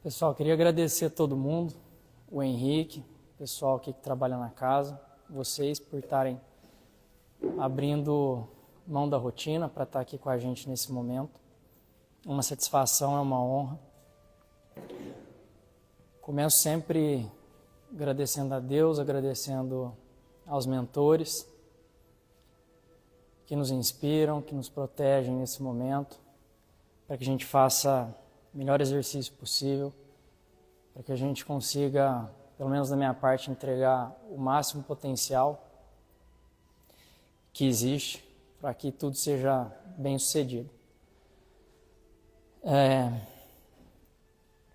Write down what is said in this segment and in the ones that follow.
Pessoal, queria agradecer a todo mundo, o Henrique, o pessoal aqui que trabalha na casa, vocês por estarem abrindo mão da rotina para estar aqui com a gente nesse momento. Uma satisfação, é uma honra. Começo sempre agradecendo a Deus, agradecendo aos mentores que nos inspiram, que nos protegem nesse momento, para que a gente faça o melhor exercício possível, para que a gente consiga, pelo menos da minha parte, entregar o máximo potencial que existe, para que tudo seja bem sucedido.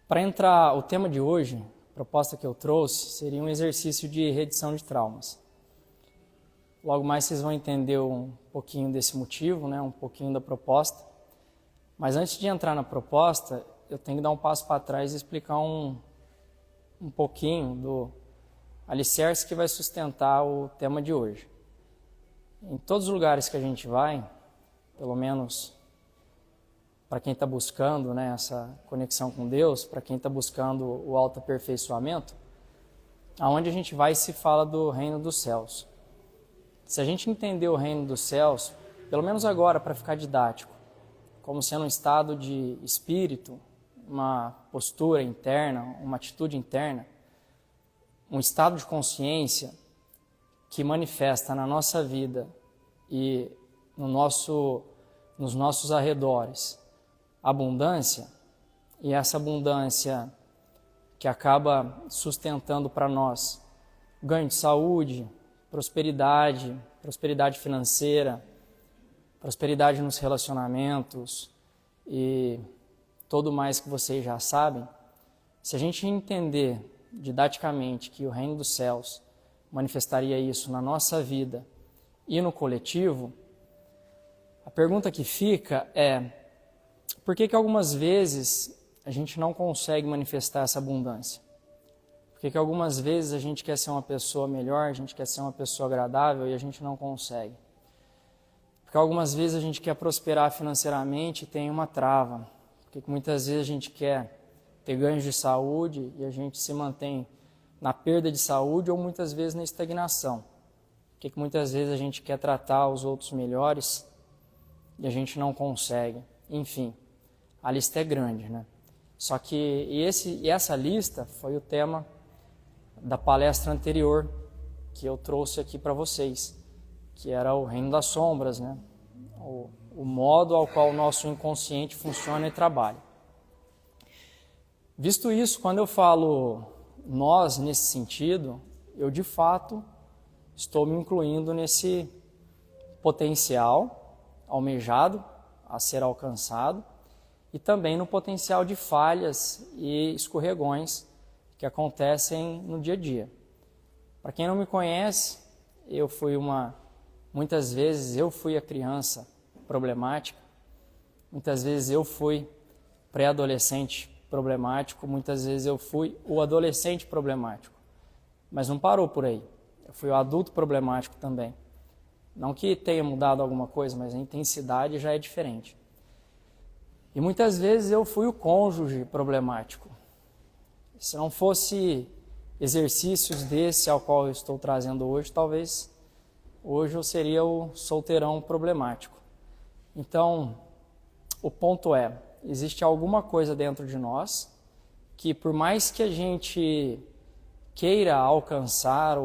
Para entrar, o tema de hoje, a proposta que eu trouxe, seria um exercício de redição de traumas. Logo mais vocês vão entender um pouquinho desse motivo, né, um pouquinho da proposta. Mas antes de entrar na proposta, eu tenho que dar um passo para trás e explicar um pouquinho do alicerce que vai sustentar o tema de hoje. Em todos os lugares que a gente vai, pelo menos para quem está buscando, né, essa conexão com Deus, para quem está buscando o autoaperfeiçoamento, aonde a gente vai se fala do reino dos céus. Se a gente entender o reino dos céus, pelo menos agora para ficar didático, como sendo um estado de espírito, uma postura interna, uma atitude interna, um estado de consciência que manifesta na nossa vida e nos nossos arredores abundância, e essa abundância que acaba sustentando para nós ganho de saúde, prosperidade financeira, prosperidade nos relacionamentos e todo mais que vocês já sabem. Se a gente entender didaticamente que o reino dos céus manifestaria isso na nossa vida e no coletivo, a pergunta que fica é: por que algumas vezes a gente não consegue manifestar essa abundância? Por que algumas vezes a gente quer ser uma pessoa melhor, a gente quer ser uma pessoa agradável e a gente não consegue? Porque algumas vezes a gente quer prosperar financeiramente e tem uma trava. Porque muitas vezes a gente quer ter ganhos de saúde e a gente se mantém na perda de saúde ou muitas vezes na estagnação. Porque muitas vezes a gente quer tratar os outros melhores e a gente não consegue. Enfim, a lista é grande, né? Só que essa lista foi o tema da palestra anterior que eu trouxe aqui para vocês, que era o reino das sombras, né? O modo ao qual o nosso inconsciente funciona e trabalha. Visto isso, quando eu falo nós nesse sentido, eu de fato estou me incluindo nesse potencial almejado a ser alcançado e também no potencial de falhas e escorregões que acontecem no dia a dia. Para quem não me conhece, muitas vezes eu fui a criança problemática, muitas vezes eu fui pré-adolescente problemático, muitas vezes eu fui o adolescente problemático. Mas não parou por aí. Eu fui o adulto problemático também. Não que tenha mudado alguma coisa, mas a intensidade já é diferente. E muitas vezes eu fui o cônjuge problemático. Se não fosse exercícios desse ao qual eu estou trazendo hoje, talvez hoje eu seria o solteirão problemático. Então, o ponto é, existe alguma coisa dentro de nós que, por mais que a gente queira alcançar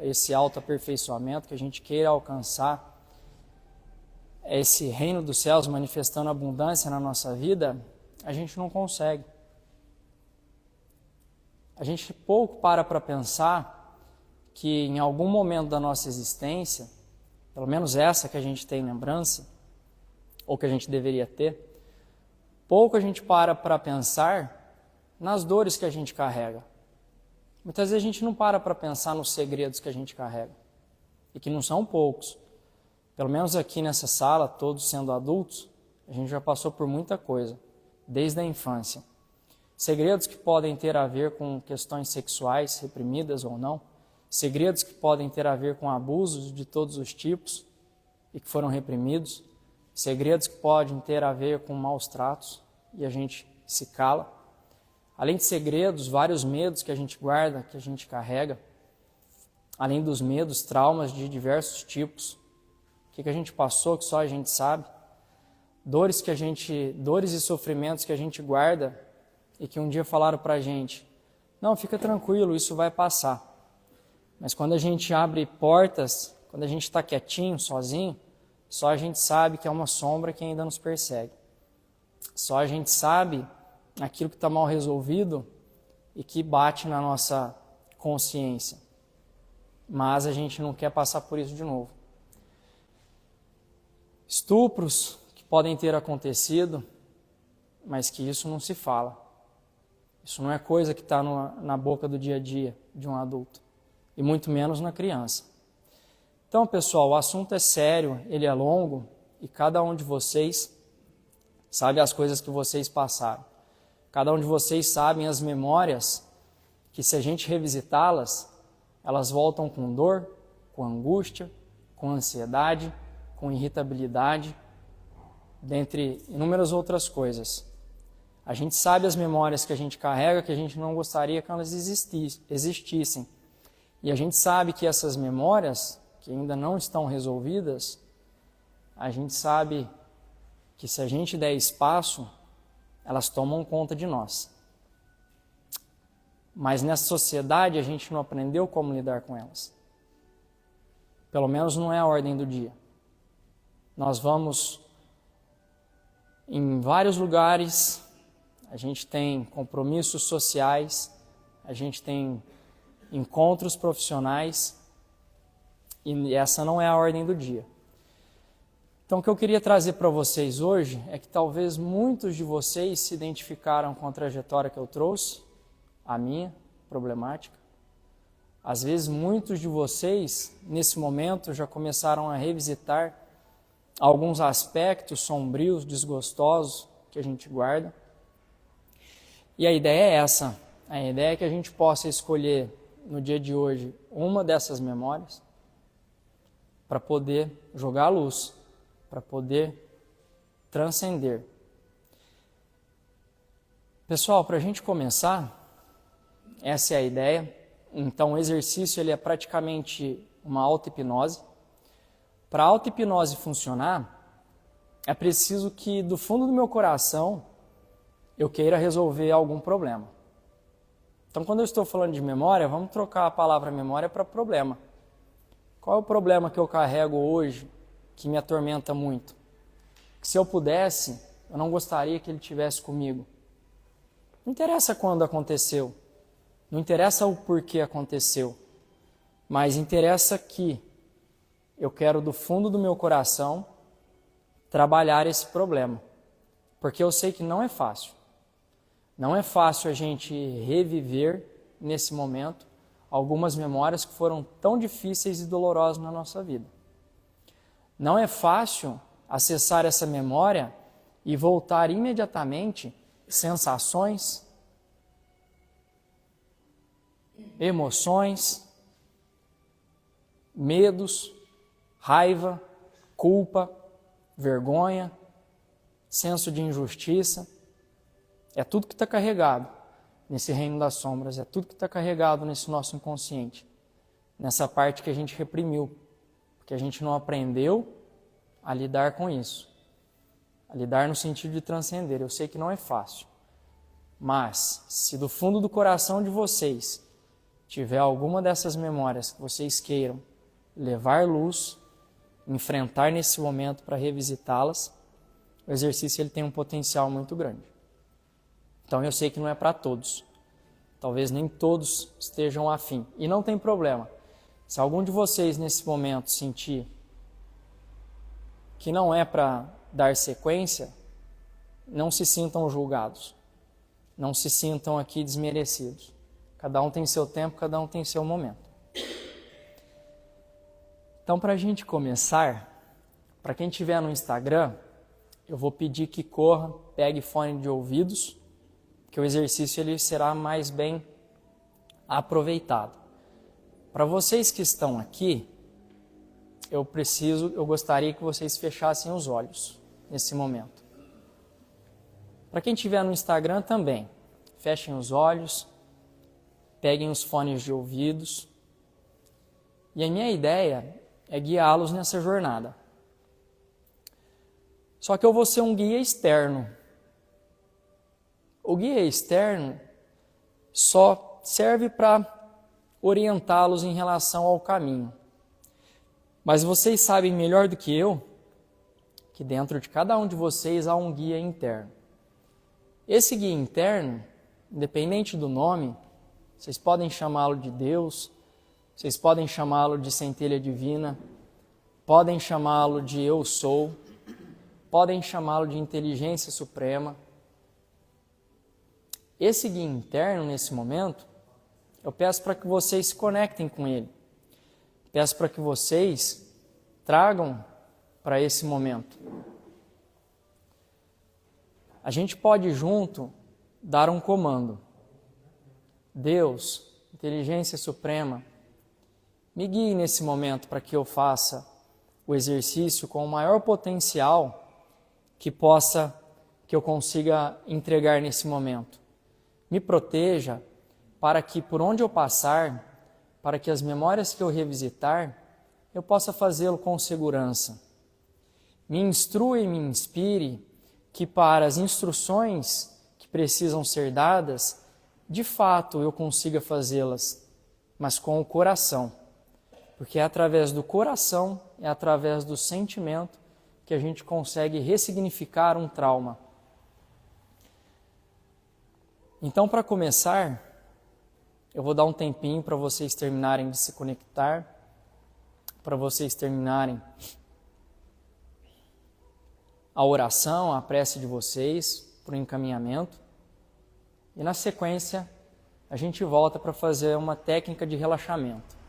esse autoaperfeiçoamento, que a gente queira alcançar esse reino dos céus manifestando abundância na nossa vida, a gente não consegue. A gente pouco para pensar que em algum momento da nossa existência, pelo menos essa que a gente tem lembrança, ou que a gente deveria ter, pouco a gente para pensar nas dores que a gente carrega. Muitas vezes a gente não para pensar nos segredos que a gente carrega, e que não são poucos. Pelo menos aqui nessa sala, todos sendo adultos, a gente já passou por muita coisa, desde a infância. Segredos que podem ter a ver com questões sexuais reprimidas ou não, segredos que podem ter a ver com abusos de todos os tipos e que foram reprimidos, segredos que podem ter a ver com maus tratos e a gente se cala. além de segredos, vários medos que a gente guarda, que a gente carrega, além dos medos, traumas de diversos tipos, o que a gente passou que só a gente sabe, dores e sofrimentos que a gente guarda e que um dia falaram pra gente, não, fica tranquilo, isso vai passar. Mas quando a gente abre portas, quando a gente está quietinho, sozinho, só a gente sabe que é uma sombra que ainda nos persegue. Só a gente sabe aquilo que está mal resolvido e que bate na nossa consciência. Mas a gente não quer passar por isso de novo. Estupros que podem ter acontecido, mas que isso não se fala. Isso não é coisa que está na boca do dia a dia de um adulto, e muito menos na criança. Então, pessoal, o assunto é sério, ele é longo, e cada um de vocês sabe as coisas que vocês passaram. Cada um de vocês sabe as memórias que, se a gente revisitá-las, elas voltam com dor, com angústia, com ansiedade, com irritabilidade, dentre inúmeras outras coisas. A gente sabe as memórias que a gente carrega, que a gente não gostaria que elas existissem. E a gente sabe que essas memórias, que ainda não estão resolvidas, a gente sabe que se a gente der espaço, elas tomam conta de nós. Mas nessa sociedade a gente não aprendeu como lidar com elas. Pelo menos não é a ordem do dia. Nós vamos em vários lugares, a gente tem compromissos sociais, a gente tem encontros profissionais, e essa não é a ordem do dia. Então, o que eu queria trazer para vocês hoje é que talvez muitos de vocês se identificaram com a trajetória que eu trouxe, a minha problemática. Às vezes, muitos de vocês, nesse momento, já começaram a revisitar alguns aspectos sombrios, desgostosos que a gente guarda. E a ideia é essa. A ideia é que a gente possa escolher, no dia de hoje, uma dessas memórias para poder jogar a luz, para poder transcender. Pessoal, para a gente começar, essa é a ideia. Então, o exercício ele é praticamente uma auto-hipnose. Para a auto-hipnose funcionar, é preciso que, do fundo do meu coração, eu queira resolver algum problema. Então, quando eu estou falando de memória, vamos trocar a palavra memória para problema. Qual é o problema que eu carrego hoje que me atormenta muito? Que se eu pudesse, eu não gostaria que ele estivesse comigo. Não interessa quando aconteceu, não interessa o porquê aconteceu, mas interessa que eu quero, do fundo do meu coração, trabalhar esse problema. Porque eu sei que não é fácil. Não é fácil a gente reviver, nesse momento, algumas memórias que foram tão difíceis e dolorosas na nossa vida. Não é fácil acessar essa memória e voltar imediatamente sensações, emoções, medos, raiva, culpa, vergonha, senso de injustiça. É tudo que está carregado nesse reino das sombras, é tudo que está carregado nesse nosso inconsciente, nessa parte que a gente reprimiu, porque a gente não aprendeu a lidar com isso, a lidar no sentido de transcender. Eu sei que não é fácil, mas se do fundo do coração de vocês tiver alguma dessas memórias que vocês queiram levar luz, enfrentar nesse momento para revisitá-las, o exercício ele tem um potencial muito grande. Então eu sei que não é para todos. Talvez nem todos estejam afim. E não tem problema. Se algum de vocês nesse momento sentir que não é para dar sequência, não se sintam julgados. Não se sintam aqui desmerecidos. Cada um tem seu tempo, cada um tem seu momento. Então, para a gente começar, para quem estiver no Instagram, eu vou pedir que corra, pegue fone de ouvidos, que o exercício ele será mais bem aproveitado. Para vocês que estão aqui, eu gostaria que vocês fechassem os olhos nesse momento. Para quem estiver no Instagram também, fechem os olhos, peguem os fones de ouvidos. E a minha ideia é guiá-los nessa jornada. Só que eu vou ser um guia externo. O guia externo só serve para orientá-los em relação ao caminho. Mas vocês sabem melhor do que eu que dentro de cada um de vocês há um guia interno. Esse guia interno, independente do nome, vocês podem chamá-lo de Deus, vocês podem chamá-lo de centelha divina, podem chamá-lo de eu sou, podem chamá-lo de inteligência suprema. Esse guia interno, nesse momento, eu peço para que vocês se conectem com ele. Peço para que vocês tragam para esse momento. A gente pode junto dar um comando. Deus, inteligência suprema, me guie nesse momento para que eu faça o exercício com o maior potencial que eu consiga entregar nesse momento. Me proteja para que por onde eu passar, para que as memórias que eu revisitar, eu possa fazê-lo com segurança. Me instrua e me inspire que para as instruções que precisam ser dadas, de fato eu consiga fazê-las, mas com o coração. Porque é através do coração, é através do sentimento que a gente consegue ressignificar um trauma. Então, para começar, eu vou dar um tempinho para vocês terminarem de se conectar, para vocês terminarem a oração, a prece de vocês, para o encaminhamento. E na sequência, a gente volta para fazer uma técnica de relaxamento.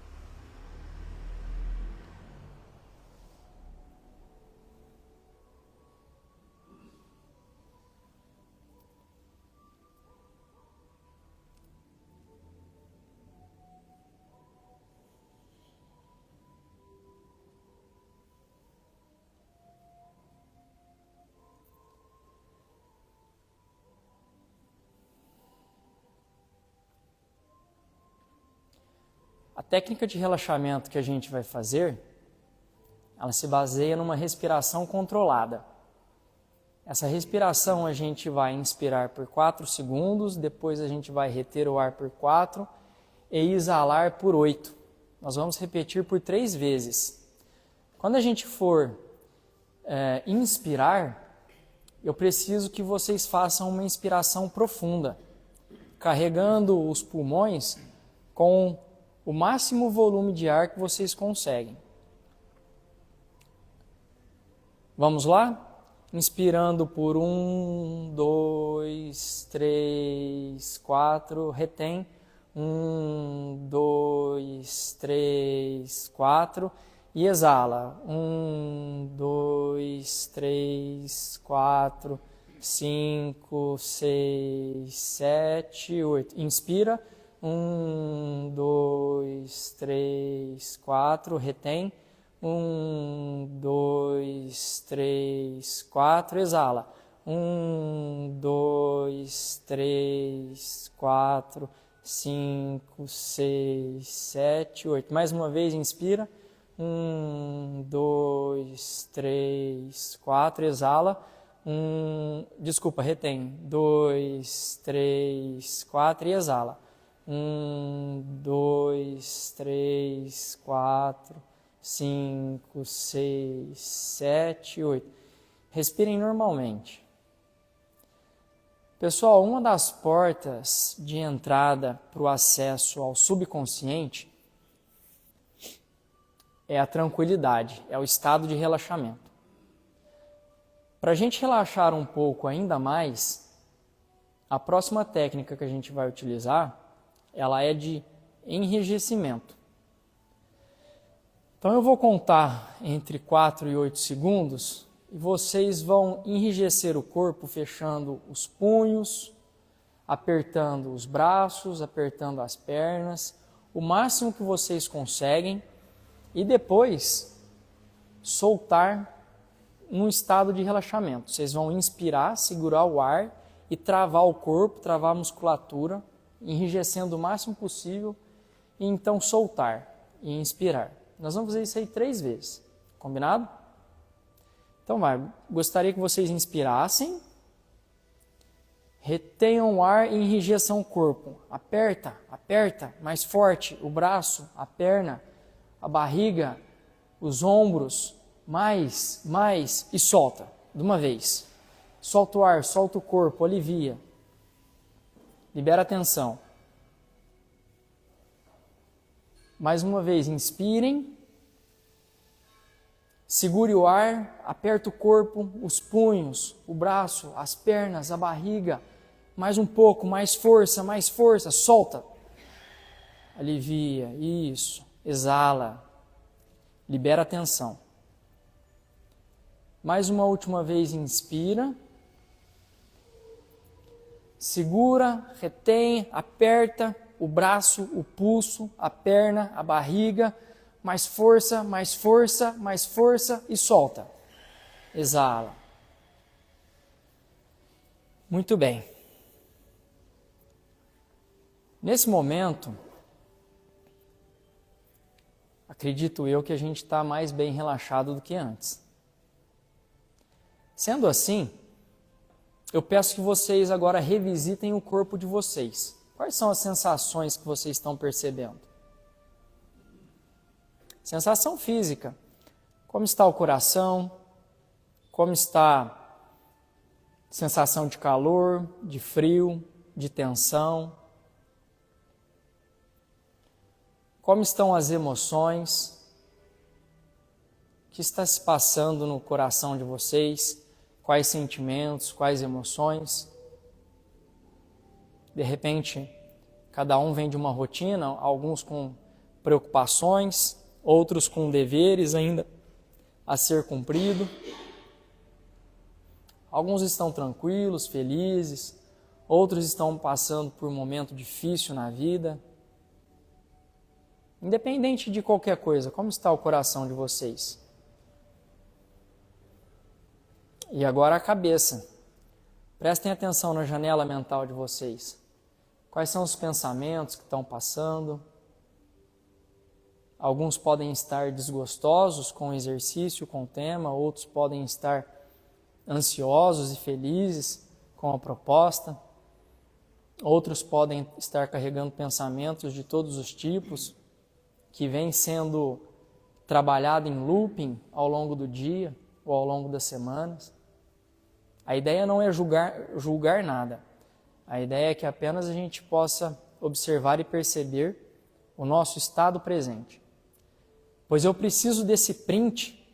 A técnica de relaxamento que a gente vai fazer, ela se baseia numa respiração controlada. Essa respiração a gente vai inspirar por 4 segundos, depois a gente vai reter o ar por 4 e exalar por 8. Nós vamos repetir por 3 vezes. Quando a gente for inspirar, eu preciso que vocês façam uma inspiração profunda, carregando os pulmões com o máximo volume de ar que vocês conseguem. Vamos lá? Inspirando por 1, 2, 3, 4, retém. 1, 2, 3, 4 e exala. 1, 2, 3, 4, 5, 6, 7, 8. Inspira. 1, 2, 3, 4, retém. 1, 2, 3, 4, exala. 1, 2, 3, 4, 5, 6, 7, 8. Mais uma vez, inspira. 1, 2, 3, 4, exala. Retém. 2, 3, 4 e exala. 1, 2, 3, 4, 5, 6, 7, 8. Respirem normalmente. Pessoal, uma das portas de entrada para o acesso ao subconsciente é a tranquilidade, é o estado de relaxamento. Para a gente relaxar um pouco ainda mais, a próxima técnica que a gente vai utilizar, ela é de enrijecimento. Então eu vou contar entre 4 e 8 segundos e vocês vão enrijecer o corpo fechando os punhos, apertando os braços, apertando as pernas, o máximo que vocês conseguem e depois soltar num estado de relaxamento. Vocês vão inspirar, segurar o ar e e travar o corpo, travar a musculatura, enrijecendo o máximo possível e então soltar e inspirar. Nós vamos fazer isso aí 3 vezes, combinado? Então gostaria que vocês inspirassem, retenham o ar e enrijeçam o corpo. Aperta, aperta, mais forte o braço, a perna, a barriga, os ombros, mais, e solta, de uma vez. Solta o ar, solta o corpo, alivia. Libera a tensão. Mais uma vez, inspirem. Segure o ar, aperta o corpo, os punhos, o braço, as pernas, a barriga. Mais um pouco, mais força, solta. Alivia, isso. Exala. Libera a tensão. Mais uma última vez, inspira. Segura, retém, aperta o braço, o pulso, a perna, a barriga. Mais força e solta. Exala. Muito bem. Nesse momento, acredito eu que a gente está mais bem relaxado do que antes. Sendo assim, eu peço que vocês agora revisitem o corpo de vocês. Quais são as sensações que vocês estão percebendo? Sensação física. Como está o coração? Como está a sensação de calor, de frio, de tensão? Como estão as emoções? O que está se passando no coração de vocês? Quais sentimentos, quais emoções? De repente, cada um vem de uma rotina, alguns com preocupações, outros com deveres ainda a ser cumprido. Alguns estão tranquilos, felizes, outros estão passando por um momento difícil na vida. Independente de qualquer coisa, como está o coração de vocês? E agora a cabeça. Prestem atenção na janela mental de vocês. Quais são os pensamentos que estão passando? Alguns podem estar desgostosos com o exercício, com o tema, outros podem estar ansiosos e felizes com a proposta. Outros podem estar carregando pensamentos de todos os tipos, que vem sendo trabalhado em looping ao longo do dia ou ao longo das semanas. A ideia não é julgar nada. A ideia é que apenas a gente possa observar e perceber o nosso estado presente. Pois eu preciso desse print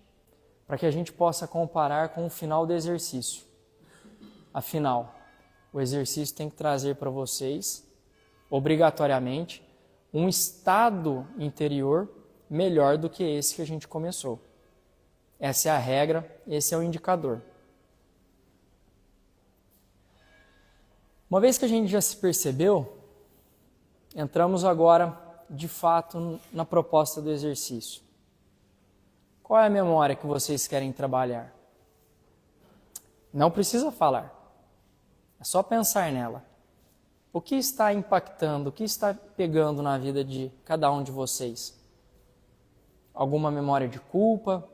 para que a gente possa comparar com o final do exercício. Afinal, o exercício tem que trazer para vocês, obrigatoriamente, um estado interior melhor do que esse que a gente começou. Essa é a regra, esse é o indicador. Uma vez que a gente já se percebeu, entramos agora, de fato, na proposta do exercício. Qual é a memória que vocês querem trabalhar? Não precisa falar, é só pensar nela. O que está impactando, o que está pegando na vida de cada um de vocês? Alguma memória de culpa?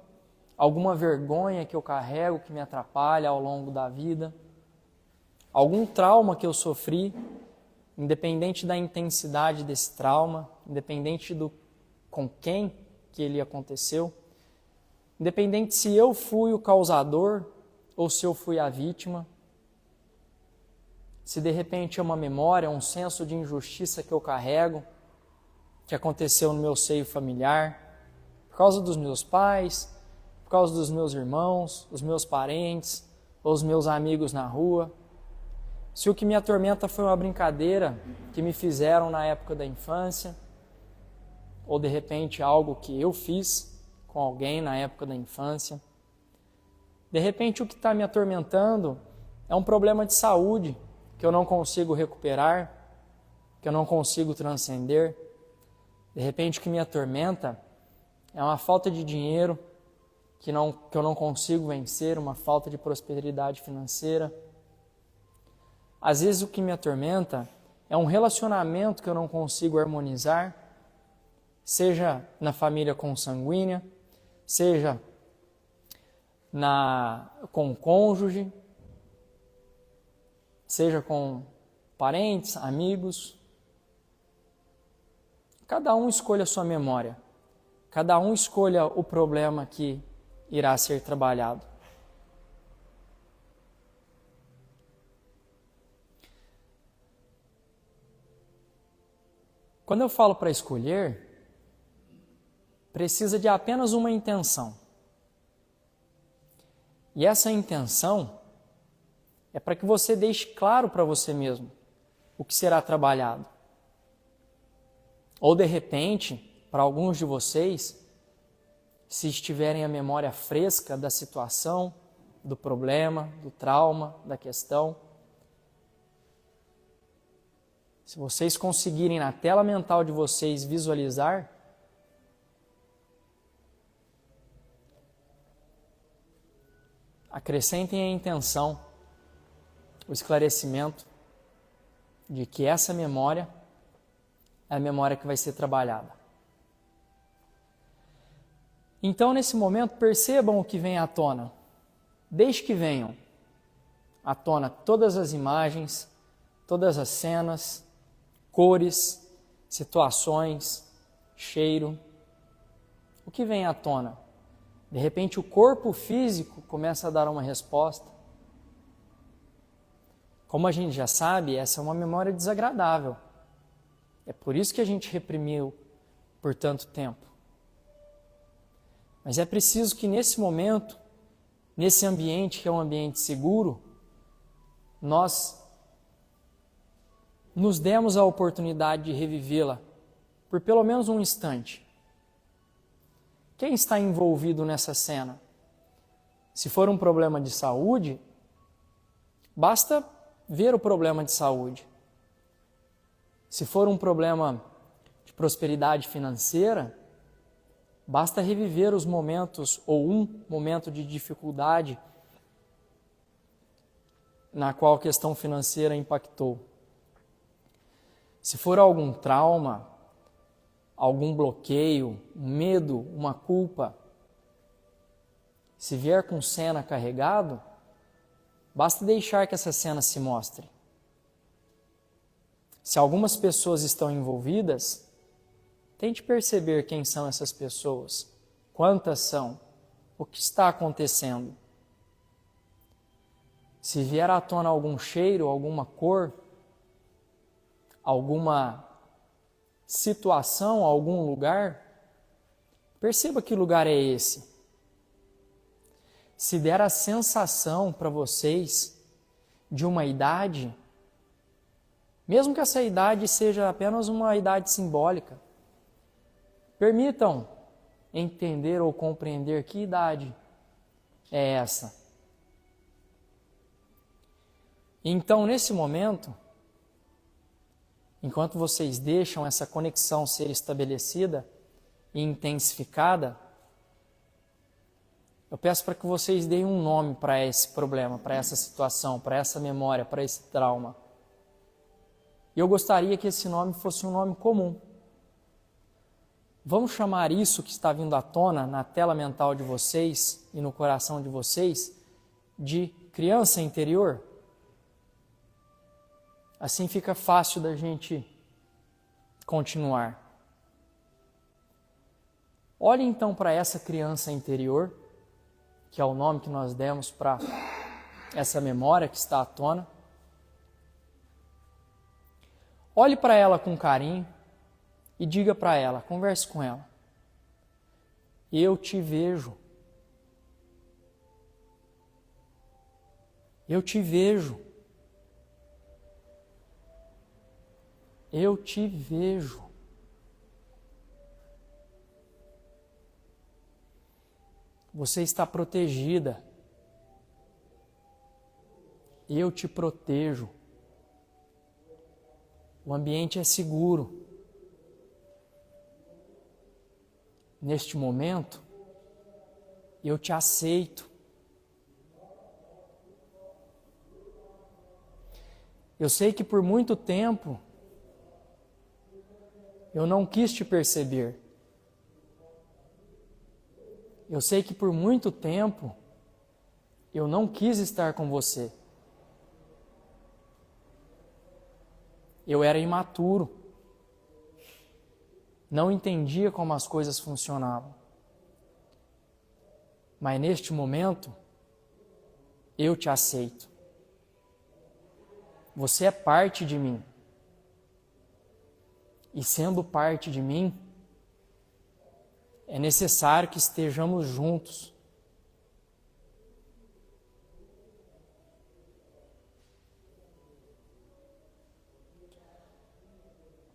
Alguma vergonha que eu carrego, que me atrapalha ao longo da vida? Algum trauma que eu sofri, independente da intensidade desse trauma, independente do com quem que ele aconteceu, independente se eu fui o causador ou se eu fui a vítima, se de repente é uma memória, um senso de injustiça que eu carrego, que aconteceu no meu seio familiar, por causa dos meus pais, por causa dos meus irmãos, os meus parentes, ou os meus amigos na rua. Se o que me atormenta foi uma brincadeira que me fizeram na época da infância, ou de repente algo que eu fiz com alguém na época da infância. De repente o que está me atormentando é um problema de saúde que eu não consigo recuperar, que eu não consigo transcender. De repente o que me atormenta é uma falta de dinheiro que eu não consigo vencer, uma falta de prosperidade financeira. Às vezes o que me atormenta é um relacionamento que eu não consigo harmonizar, seja na família consanguínea, seja com o cônjuge, seja com parentes, amigos. Cada um escolha a sua memória. Cada um escolha o problema que irá ser trabalhado. Quando eu falo para escolher, precisa de apenas uma intenção. E essa intenção é para que você deixe claro para você mesmo o que será trabalhado. Ou de repente, para alguns de vocês, se estiverem a memória fresca da situação, do problema, do trauma, da questão, se vocês conseguirem na tela mental de vocês visualizar, acrescentem a intenção, o esclarecimento de que essa memória é a memória que vai ser trabalhada. Então, nesse momento, percebam o que vem à tona. Deixe que venham à tona todas as imagens, todas as cenas, cores, situações, cheiro. O que vem à tona? De repente, o corpo físico começa a dar uma resposta. Como a gente já sabe, essa é uma memória desagradável. É por isso que a gente reprimiu por tanto tempo. Mas é preciso que nesse momento, nesse ambiente que é um ambiente seguro, nós nos demos a oportunidade de revivê-la por pelo menos um instante. Quem está envolvido nessa cena? Se for um problema de saúde, basta ver o problema de saúde. Se for um problema de prosperidade financeira, basta reviver os momentos ou um momento de dificuldade na qual a questão financeira impactou. Se for algum trauma, algum bloqueio, um medo, uma culpa, se vier com cena carregado, basta deixar que essa cena se mostre. Se algumas pessoas estão envolvidas, tente perceber quem são essas pessoas, quantas são, o que está acontecendo. Se vier à tona algum cheiro, alguma cor, alguma situação, algum lugar, perceba que lugar é esse. Se der a sensação para vocês de uma idade, mesmo que essa idade seja apenas uma idade simbólica, permitam entender ou compreender que idade é essa. Então, nesse momento, enquanto vocês deixam essa conexão ser estabelecida e intensificada, eu peço para que vocês deem um nome para esse problema, para essa situação, para essa memória, para esse trauma. E eu gostaria que esse nome fosse um nome comum. Vamos chamar isso que está vindo à tona na tela mental de vocês e no coração de vocês de criança interior? Assim fica fácil da gente continuar. Olhe então para essa criança interior, que é o nome que nós demos para essa memória que está à tona. Olhe para ela com carinho e diga para ela, converse com ela: eu te vejo. Eu te vejo. Eu te vejo. Você está protegida. Eu te protejo. O ambiente é seguro. Neste momento, eu te aceito. Eu sei que por muito tempo eu não quis te perceber. Eu sei que por muito tempo eu não quis estar com você. Eu era imaturo. Não entendia como as coisas funcionavam. Mas neste momento, eu te aceito. Você é parte de mim. E sendo parte de mim, é necessário que estejamos juntos.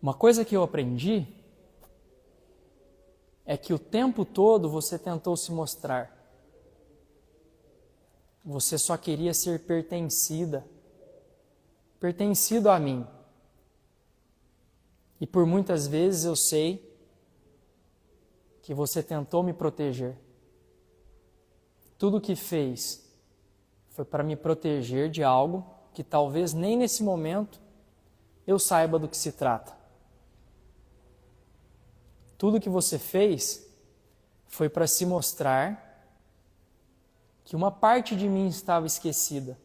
Uma coisa que eu aprendi é que o tempo todo você tentou se mostrar. Você só queria ser pertencido a mim. E por muitas vezes eu sei que você tentou me proteger. Tudo o que fez foi para me proteger de algo que talvez nem nesse momento eu saiba do que se trata. Tudo o que você fez foi para se mostrar que uma parte de mim estava esquecida.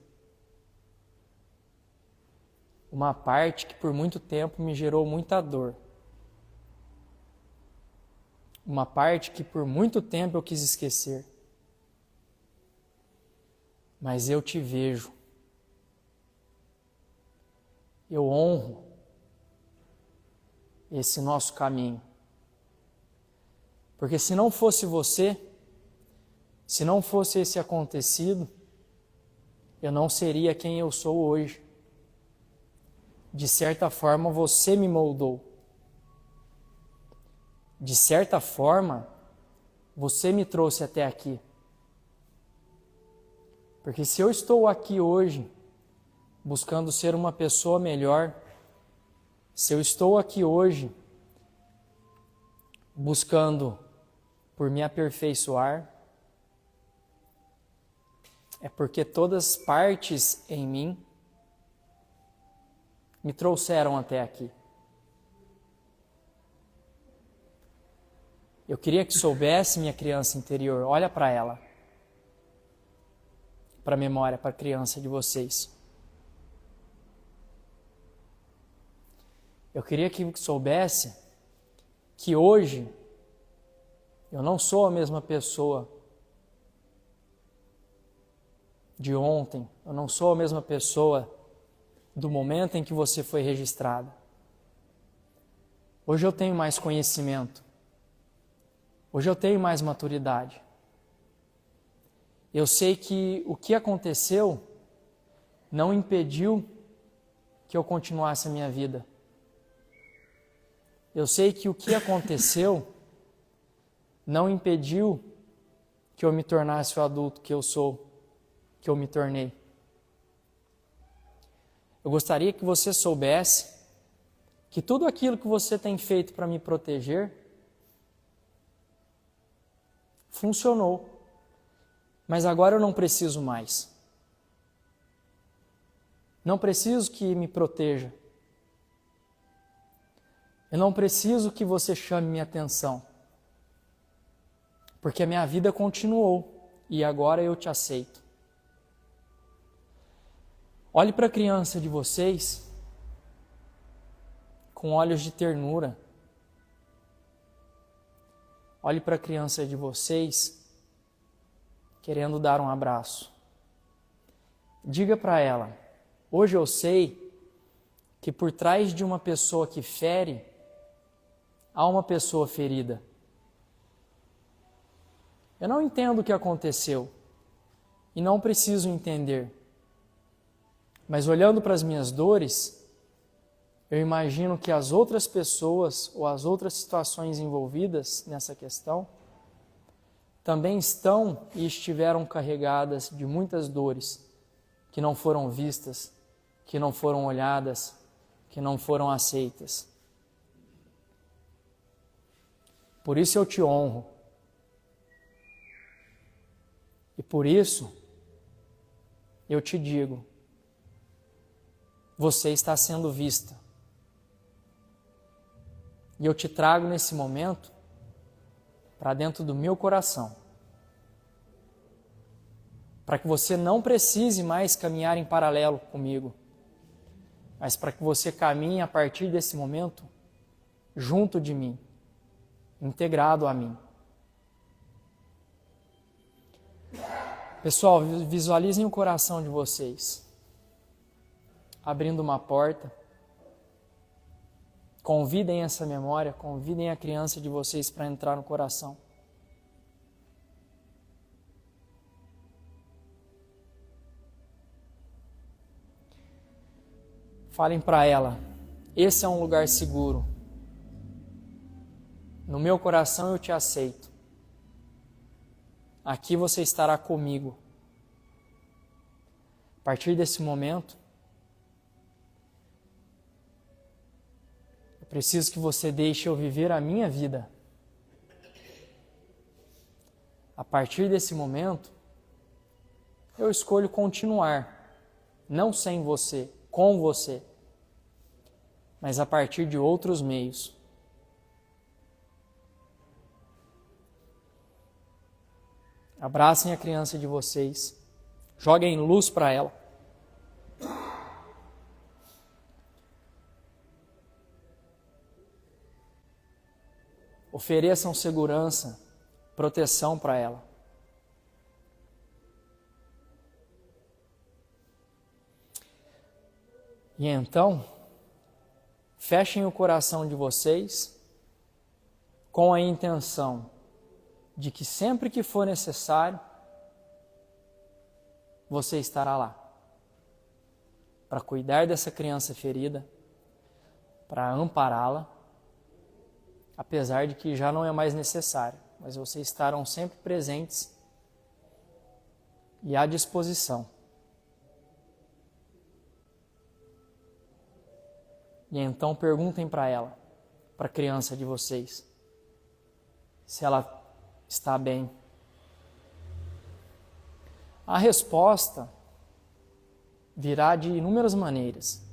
Uma parte que por muito tempo me gerou muita dor. Uma parte que por muito tempo eu quis esquecer. Mas eu te vejo. Eu honro esse nosso caminho. Porque se não fosse você, se não fosse esse acontecido, eu não seria quem eu sou hoje. De certa forma, você me moldou. De certa forma, você me trouxe até aqui. Porque se eu estou aqui hoje, buscando ser uma pessoa melhor, se eu estou aqui hoje, buscando por me aperfeiçoar, é porque todas as partes em mim me trouxeram até aqui. Eu queria que soubesse, minha criança interior, olha para ela, para a memória, para a criança de vocês. Eu queria que soubesse que hoje eu não sou a mesma pessoa de ontem, eu não sou a mesma pessoa do momento em que você foi registrado. Hoje eu tenho mais conhecimento. Hoje eu tenho mais maturidade. Eu sei que o que aconteceu não impediu que eu continuasse a minha vida. Eu sei que o que aconteceu não impediu que eu me tornasse o adulto que eu sou, que eu me tornei. Eu gostaria que você soubesse que tudo aquilo que você tem feito para me proteger funcionou, mas agora eu não preciso mais. Não preciso que me proteja. Eu não preciso que você chame minha atenção, porque a minha vida continuou e agora eu te aceito. Olhe para a criança de vocês com olhos de ternura. Olhe para a criança de vocês querendo dar um abraço. Diga para ela: hoje eu sei que por trás de uma pessoa que fere, há uma pessoa ferida. Eu não entendo o que aconteceu e não preciso entender. Mas olhando para as minhas dores, eu imagino que as outras pessoas ou as outras situações envolvidas nessa questão também estão e estiveram carregadas de muitas dores que não foram vistas, que não foram olhadas, que não foram aceitas. Por isso eu te honro. E por isso eu te digo: você está sendo vista. E eu te trago nesse momento para dentro do meu coração, para que você não precise mais caminhar em paralelo comigo, mas para que você caminhe a partir desse momento junto de mim, integrado a mim. Pessoal, visualizem o coração de vocês abrindo uma porta. Convidem essa memória, convidem a criança de vocês para entrar no coração. Falem para ela, esse é um lugar seguro. No meu coração eu te aceito. Aqui você estará comigo. A partir desse momento, eu preciso que você deixe eu viver a minha vida. A partir desse momento, eu escolho continuar, não sem você, com você, mas a partir de outros meios. Abracem a criança de vocês, joguem luz para ela. Ofereçam segurança, proteção para ela. E então, fechem o coração de vocês com a intenção de que sempre que for necessário, você estará lá para cuidar dessa criança ferida, para ampará-la, apesar de que já não é mais necessário, mas vocês estarão sempre presentes e à disposição. E então perguntem para ela, para a criança de vocês, se ela está bem. A resposta virá de inúmeras maneiras.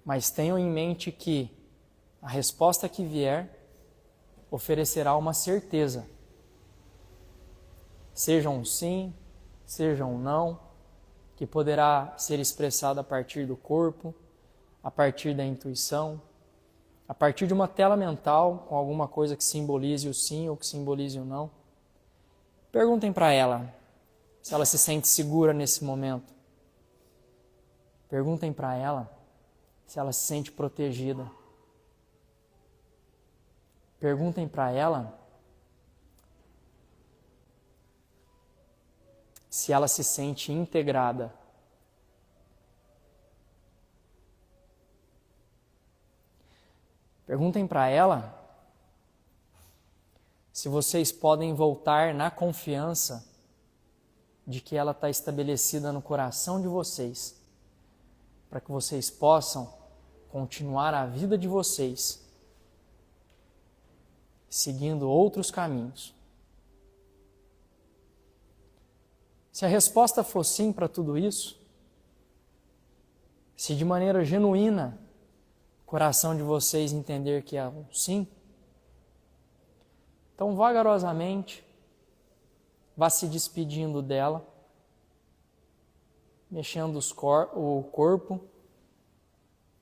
Mas tenham em mente que a resposta que vier oferecerá uma certeza. Seja um sim, seja um não, que poderá ser expressado a partir do corpo, a partir da intuição, a partir de uma tela mental com alguma coisa que simbolize o sim ou que simbolize o não. Perguntem para ela se ela se sente segura nesse momento. Perguntem para ela se ela se sente protegida. Perguntem para ela se ela se sente integrada. Perguntem para ela se vocês podem voltar na confiança de que ela está estabelecida no coração de vocês, para que vocês possam continuar a vida de vocês, seguindo outros caminhos. Se a resposta for sim para tudo isso, se de maneira genuína o coração de vocês entender que é um sim, então vagarosamente vá se despedindo dela, mexendo o corpo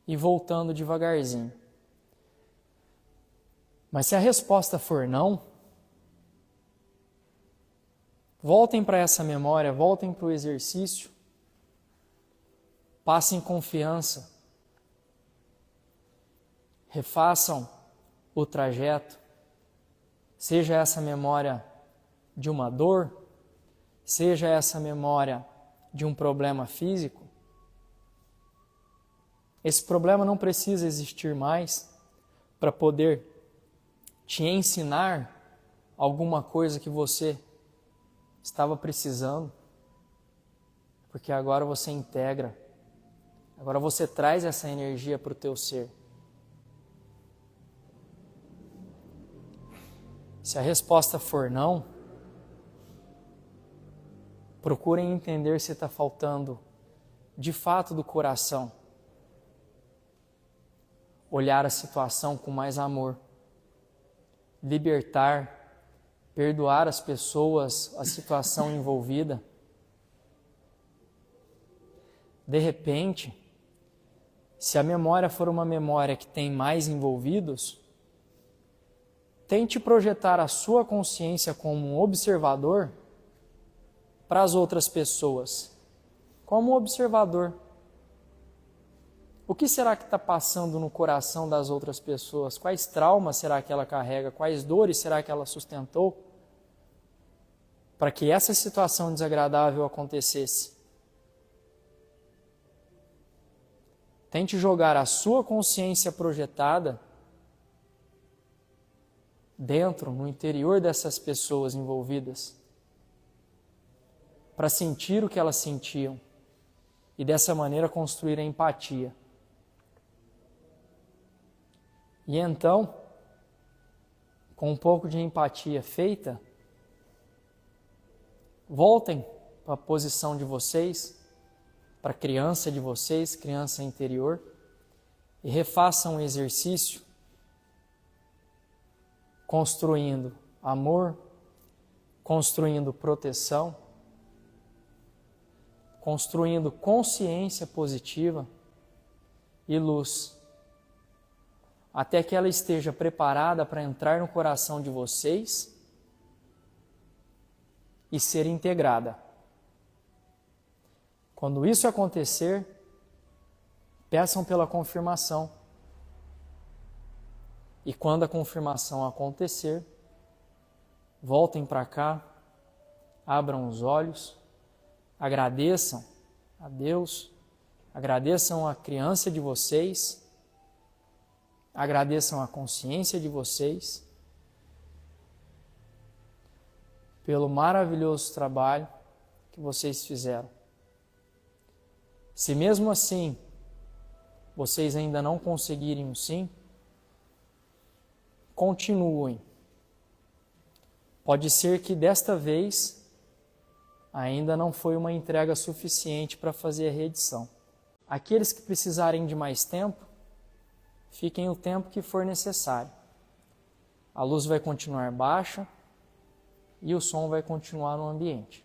e voltando devagarzinho. Mas se a resposta for não, voltem para essa memória, voltem para o exercício, passem confiança, refaçam o trajeto, seja essa memória de uma dor, seja essa memória de um problema físico. Esse problema não precisa existir mais para poder te ensinar alguma coisa que você estava precisando, porque agora você integra, agora você traz essa energia para o teu ser. Se a resposta for não, procurem entender se está faltando de fato do coração. Olhar a situação com mais amor. Libertar, perdoar as pessoas, a situação envolvida. De repente, se a memória for uma memória que tem mais envolvidos, tente projetar a sua consciência como um observador para as outras pessoas, como um observador. O que será que está passando no coração das outras pessoas? Quais traumas será que ela carrega? Quais dores será que ela sustentou para que essa situação desagradável acontecesse? Tente jogar a sua consciência projetada dentro, no interior dessas pessoas envolvidas, para sentir o que elas sentiam e dessa maneira construir a empatia. E então, com um pouco de empatia feita, voltem para a posição de vocês, para a criança de vocês, criança interior, e refaçam o exercício construindo amor, construindo proteção, construindo consciência positiva e luz, até que ela esteja preparada para entrar no coração de vocês e ser integrada. Quando isso acontecer, peçam pela confirmação. E quando a confirmação acontecer, voltem para cá, abram os olhos, agradeçam a Deus, agradeçam a criança de vocês, agradeçam a consciência de vocês pelo maravilhoso trabalho que vocês fizeram. Se mesmo assim vocês ainda não conseguirem um sim, continuem. Pode ser que desta vez ainda não foi uma entrega suficiente para fazer a reedição. Aqueles que precisarem de mais tempo, fiquem o tempo que for necessário. A luz vai continuar baixa e o som vai continuar no ambiente.